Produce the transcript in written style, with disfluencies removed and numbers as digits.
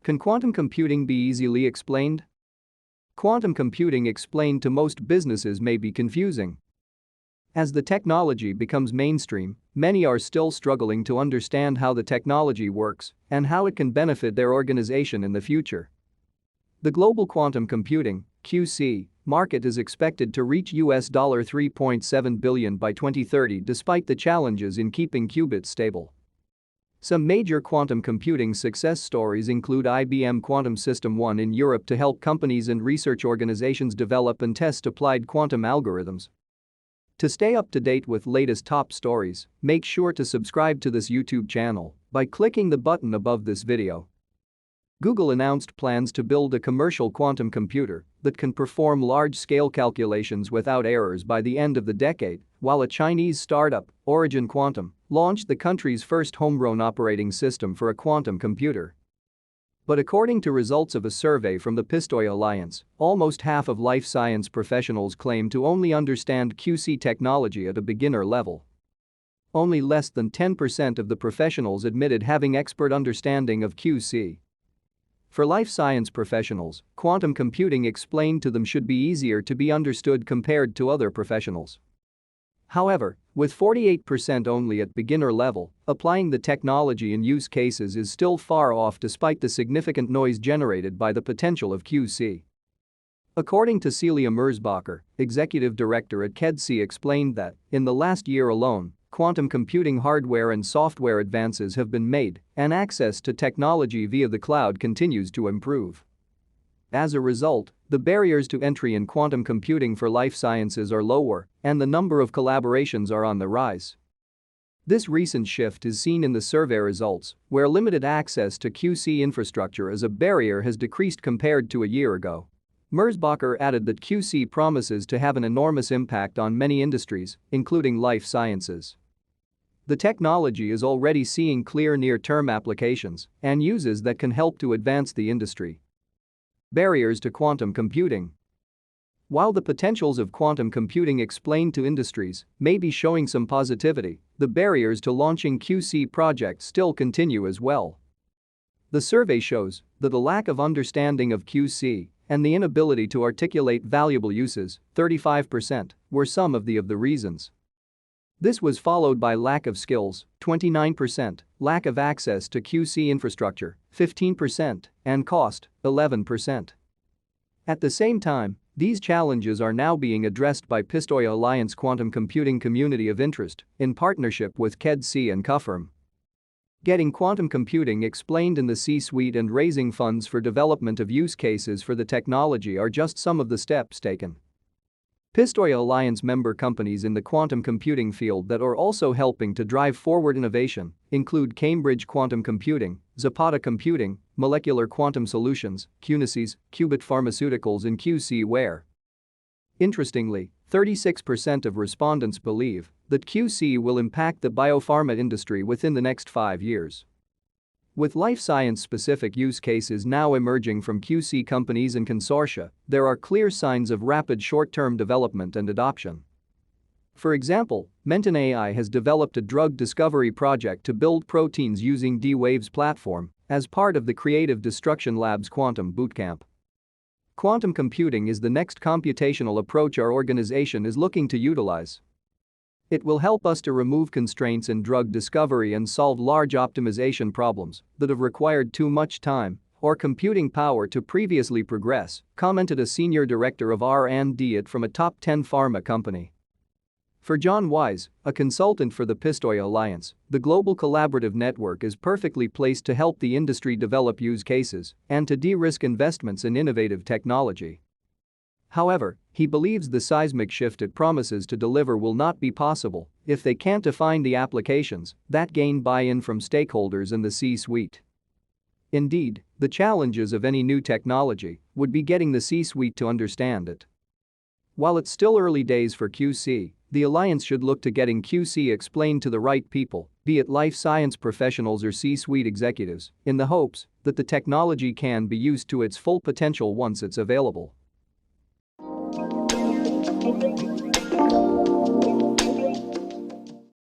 Can quantum computing be easily explained? Quantum computing explained to most businesses may be confusing. As the technology becomes mainstream, many are still struggling to understand how the technology works and how it can benefit their organization in the future. The global quantum computing (QC) market is expected to reach $3.7 billion by 2030 despite the challenges in keeping qubits stable. Some major quantum computing success stories include IBM Quantum System One in Europe to help companies and research organizations develop and test applied quantum algorithms. To stay up to date with latest top stories, make sure to subscribe to this YouTube channel by clicking the button above this video. Google announced plans to build a commercial quantum computer that can perform large-scale calculations without errors by the end of the decade, while a Chinese startup, Origin Quantum, launched the country's first homegrown operating system for a quantum computer. But according to results of a survey from the Pistoia Alliance, almost half of life science professionals claim to only understand QC technology at a beginner level. Only less than 10% of the professionals admitted having expert understanding of QC. For life science professionals, quantum computing explained to them should be easier to be understood compared to other professionals. However, with 48% only at beginner level, applying the technology in use cases is still far off despite the significant noise generated by the potential of QC. According to Celia Merzbacher, executive director at KEDC, explained that, in the last year alone, quantum computing hardware and software advances have been made, and access to technology via the cloud continues to improve. As a result, the barriers to entry in quantum computing for life sciences are lower, and the number of collaborations are on the rise. This recent shift is seen in the survey results, where limited access to QC infrastructure as a barrier has decreased compared to a year ago. Merzbacher added that QC promises to have an enormous impact on many industries, including life sciences. The technology is already seeing clear near-term applications and uses that can help to advance the industry. Barriers to quantum computing. While the potentials of quantum computing explained to industries may be showing some positivity, the barriers to launching QC projects still continue as well. The survey shows that the lack of understanding of QC and the inability to articulate valuable uses, 35%, were some of the reasons. This was followed by lack of skills, 29%, lack of access to QC infrastructure, 15%, and cost, 11%. At the same time, these challenges are now being addressed by Pistoia Alliance Quantum Computing Community of Interest in partnership with KEDC and QFirm. Getting quantum computing explained in the C-suite and raising funds for development of use cases for the technology are just some of the steps taken. Pistoia Alliance member companies in the quantum computing field that are also helping to drive forward innovation include Cambridge Quantum Computing, Zapata Computing, Molecular Quantum Solutions, Qunices, Qubit Pharmaceuticals and QC-Ware. Interestingly, 36% of respondents believe that QC will impact the biopharma industry within the next 5 years. With life science-specific use cases now emerging from QC companies and consortia, there are clear signs of rapid short-term development and adoption. For example, Menton AI has developed a drug discovery project to build proteins using D-Wave's platform as part of the Creative Destruction Lab's Quantum Bootcamp. Quantum computing is the next computational approach our organization is looking to utilize. It will help us to remove constraints in drug discovery and solve large optimization problems that have required too much time or computing power to previously progress, commented a senior director of R&D from a top 10 pharma company. For John Wise, a consultant for the Pistoia Alliance, the global collaborative network is perfectly placed to help the industry develop use cases and to de-risk investments in innovative technology. However, he believes the seismic shift it promises to deliver will not be possible if they can't define the applications that gain buy-in from stakeholders in the C-suite. Indeed, the challenges of any new technology would be getting the C-suite to understand it. While it's still early days for QC, the Alliance should look to getting QC explained to the right people, be it life science professionals or C-suite executives, in the hopes that the technology can be used to its full potential once it's available.